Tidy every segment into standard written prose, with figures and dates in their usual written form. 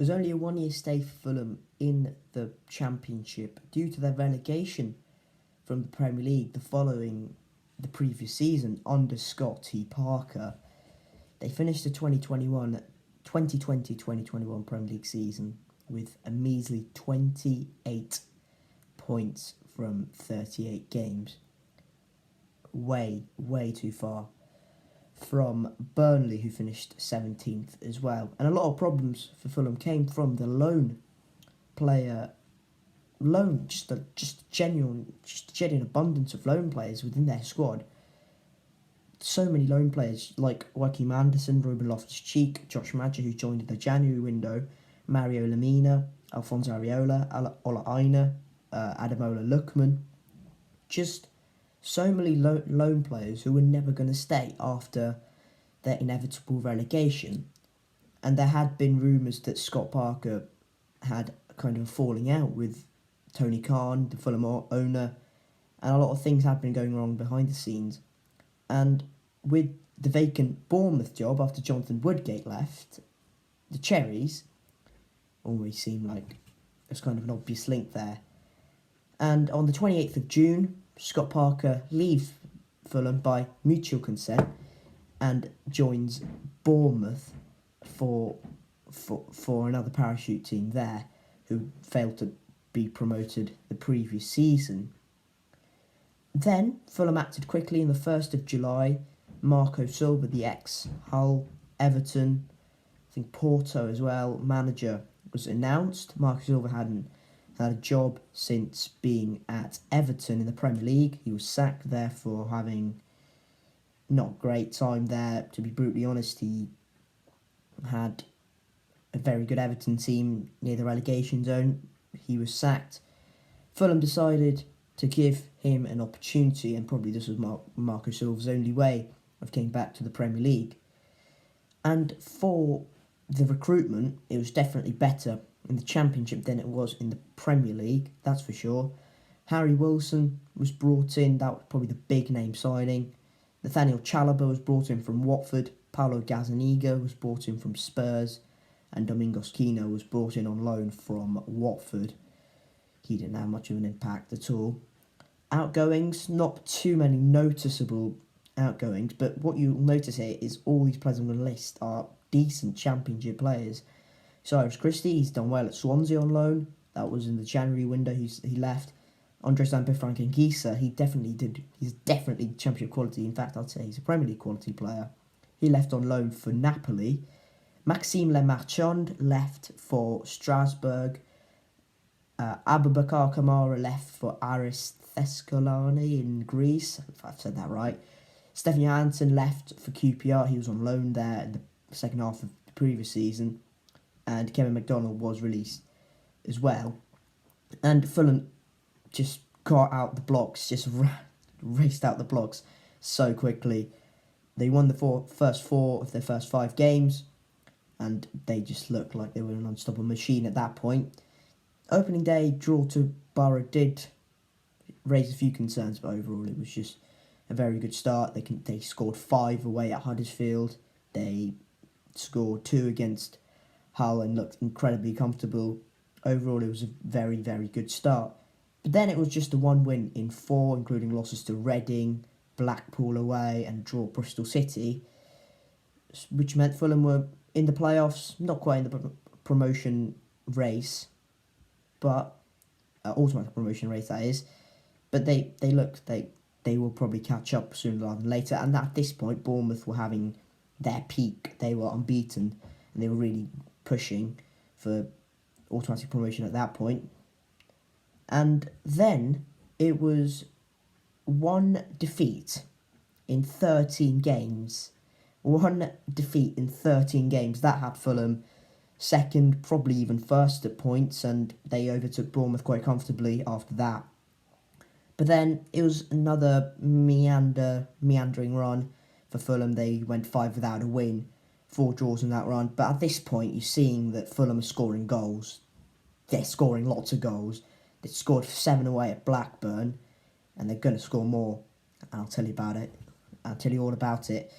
was only a one-year stay for Fulham in the Championship due to their relegation from the Premier League the previous season under Scott T. Parker. They finished the 2020-2021 Premier League season with a measly 28 points from 38 games. Way too far from Burnley, who finished 17th as well. And a lot of problems for Fulham came from the genuine abundance of loan players within their squad. So many loan players like Joachim Anderson, Ruben Loftus-Cheek, Josh Maja, who joined in the January window, Mario Lemina, Alfonso Areola, Ola Aina, Ademola Lookman. Just so many loan players who were never going to stay after their inevitable relegation. And there had been rumours that Scott Parker had kind of a falling out with Tony Khan, the Fulham owner, and a lot of things had been going wrong behind the scenes. And with the vacant Bournemouth job after Jonathan Woodgate left, the Cherries always seemed like there's kind of an obvious link there. And on the 28th of June, Scott Parker leaves Fulham by mutual consent and joins Bournemouth for another parachute team there, who failed to be promoted the previous season. Then Fulham acted quickly. In the 1st of July, Marco Silva, the ex-Hull, Everton, I think Porto as well, manager, was announced. Marco Silva hadn't had a job since being at Everton in the Premier League. He was sacked there for having not great time there. To be brutally honest, he had a very good Everton team near the relegation zone. He was sacked. Fulham decided to give him an opportunity, and probably this was Marco Silva's only way of getting back to the Premier League. And for the recruitment, it was definitely better in the Championship than it was in the Premier League, that's for sure. Harry Wilson was brought in, that was probably the big name signing. Nathaniel Chalobah was brought in from Watford, Paulo Gazzaniga was brought in from Spurs, and Domingos Quino was brought in on loan from Watford. He didn't have much of an impact at all. Outgoings, not too many noticeable outgoings, but what you'll notice here is all these players on the list are decent Championship players. Cyrus Christie, he's done well at Swansea on loan. That was in the January window. He left. Andre Zampe-Frankenguisa, he's definitely Championship quality. In fact, I'd say he's a Premier League quality player. He left on loan for Napoli. Maxime Lemarchand left for Strasbourg. Abubakar Kamara left for Aris Thessaloniki in Greece, if I've said that right. Stefan Johansson left for QPR. He was on loan there in the second half of the previous season. And Kevin McDonald was released as well. And Fulham just got out the blocks, just raced out the blocks so quickly. They won the first four of their first 5 games, and they just looked like they were an unstoppable machine at that point. Opening day draw to Borough did raise a few concerns, but overall it was just a very good start. They scored 5 away at Huddersfield. They scored 2 against Hull and looked incredibly comfortable. Overall, it was a very, very good start. But then it was just a 1 win in 4, including losses to Reading, Blackpool away, and draw Bristol City, which meant Fulham were in the playoffs, not quite in the promotion race, but automatic promotion race, that is. But they will probably catch up sooner rather than later. And at this point, Bournemouth were having their peak. They were unbeaten, and they were really pushing for automatic promotion at that point. And then it was 1 defeat in 13 games. 1 defeat in 13 games. That had Fulham second, probably even first at points, and they overtook Bournemouth quite comfortably after that. But then it was another meandering run for Fulham. They went 5 without a win, 4 draws in that run. But at this point, you're seeing that Fulham are scoring goals. They're scoring lots of goals. They scored 7 away at Blackburn, and they're going to score more. I'll tell you about it. I'll tell you all about it.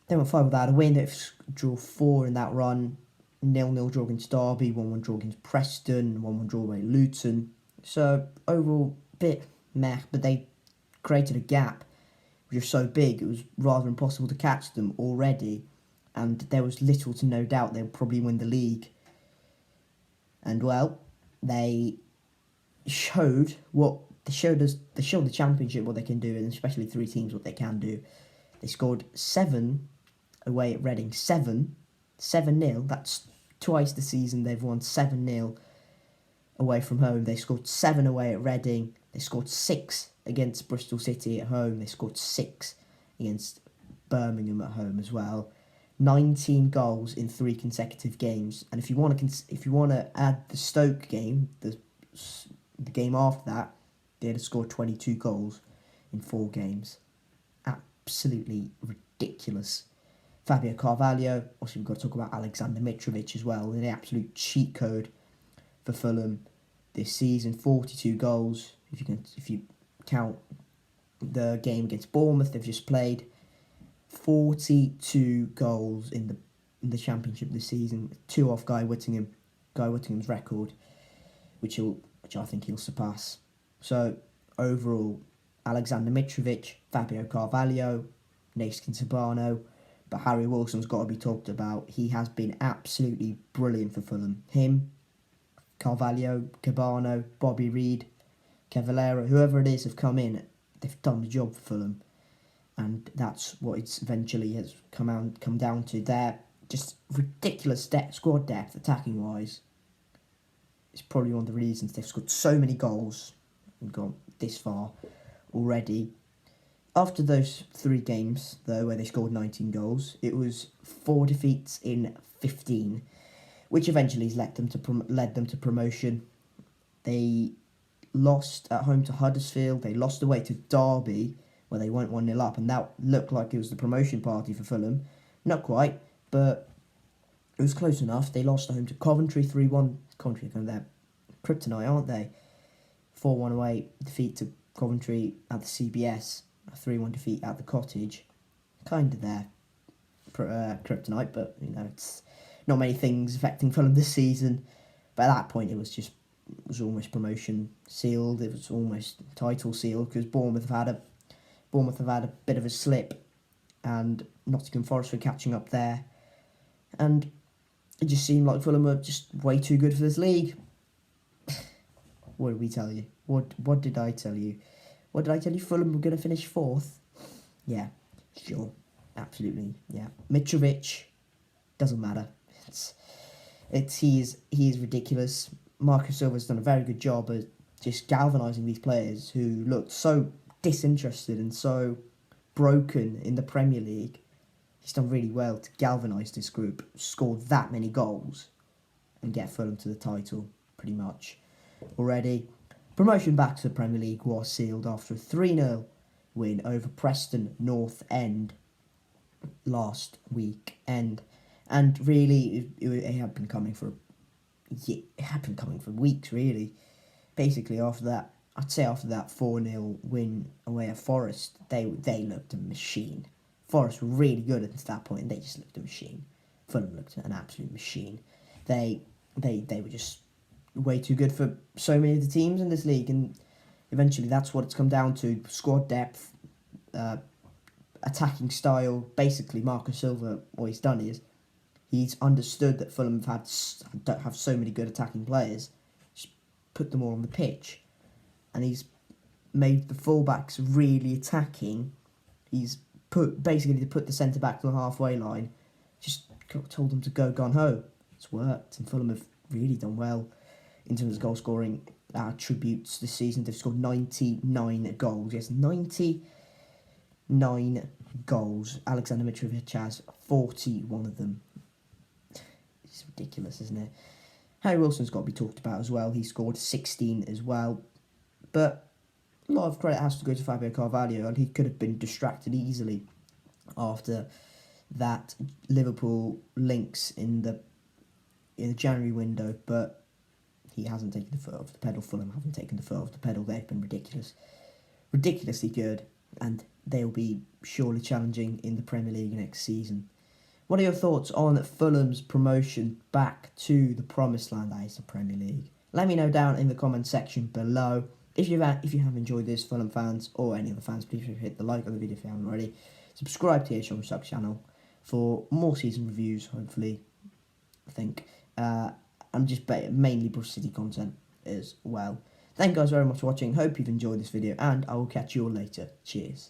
They went 5 without a win. They drew 4 in that run. 0-0 draw against Derby, 1-1 draw against Preston, 1-1 draw away Luton. So overall, bit meh, but they created a gap which was so big it was rather impossible to catch them already, and there was little to no doubt they'll probably win the league. And well, they showed the Championship what they can do, and especially three teams what they can do. They scored 7 away at Reading, 7-0. That's twice the season they've won 7-0 away from home. They scored 7 away at Reading. They scored 6 against Bristol City at home. They scored 6 against Birmingham at home as well. 19 goals in 3 consecutive games. And if you want to add the Stoke game, the game after that, they'd have scored 22 goals in 4 games. Absolutely ridiculous. Fabio Carvalho. Also, we've got to talk about Alexander Mitrovic as well. The absolute cheat code for Fulham this season. 42 goals. If you count the game against Bournemouth they've just played, 42 goals in the Championship this season. 2 off Guy Whittingham's record, which I think he'll surpass. So overall, Alexander Mitrovic, Fabio Carvalho, Naskin Sabano, but Harry Wilson's got to be talked about. He has been absolutely brilliant for Fulham. Him, Carvalho, Cabano, Bobby Reed, Cavallero, whoever it is have come in, they've done the job for Fulham. And that's what it's eventually has come down to. Their just ridiculous squad depth, attacking-wise. It's probably one of the reasons they've scored so many goals and gone this far already. After those 3 games, though, where they scored 19 goals, it was 4 defeats in 15, which eventually has led them to promotion. They lost at home to Huddersfield. They lost away to Derby, where they went 1-0 up, and that looked like it was the promotion party for Fulham. Not quite, but it was close enough. They lost at home to Coventry 3-1. Coventry are kind of their kryptonite, aren't they? 4-1 away defeat to Coventry at the CBS. A 3-1 defeat at the Cottage. Kind of their kryptonite, but it's not many things affecting Fulham this season. But at that point, it was almost promotion sealed. It was almost title sealed because Bournemouth have had a bit of a slip, and Nottingham Forest were catching up there, and it just seemed like Fulham were just way too good for this league. What did we tell you? What did I tell you? What did I tell you? Fulham were going to finish 4th? Yeah, sure, absolutely, yeah. Mitrovic, doesn't matter. He is ridiculous. Marco Silva's done a very good job at just galvanising these players who looked so disinterested and so broken in the Premier League. He's done really well to galvanise this group, scored that many goals, and get Fulham to the title, pretty much, already. Promotion back to the Premier League was sealed after a 3-0 win over Preston North End last weekend. And really, it had been coming for weeks, really. Basically, after that 4-0 win away at Forest, they looked a machine. Forest were really good at that point, and they just looked a machine. Fulham looked an absolute machine. They were just way too good for so many of the teams in this league, and eventually that's what it's come down to. Squad depth, attacking style. Basically, Marco Silva, what he's done is he's understood that Fulham don't have so many good attacking players. Just put them all on the pitch, and he's made the fullbacks really attacking. He's put the centre back to the halfway line. Just told them to go gun ho. It's worked, and Fulham have really done well in terms of goal scoring attributes this season. They've scored 99 goals. Yes, 99 goals. Alexander Mitrovic has 41 of them. It's ridiculous, isn't it? Harry Wilson's got to be talked about as well. He scored 16 as well. But a lot of credit has to go to Fabio Carvalho, and he could have been distracted easily after that Liverpool links in the January window, but he hasn't taken the foot off the pedal. Fulham haven't taken the foot off the pedal. They've been ridiculously good, and they'll be surely challenging in the Premier League next season. What are your thoughts on Fulham's promotion back to the promised land, that is the Premier League? Let me know down in the comment section below. If you have enjoyed this, Fulham fans or any other fans, please hit the like on the video if you haven't already. Subscribe to the Sean channel for more season reviews, hopefully, I think. And just mainly Bruce City content as well. Thank you guys very much for watching. Hope you've enjoyed this video, and I will catch you all later. Cheers.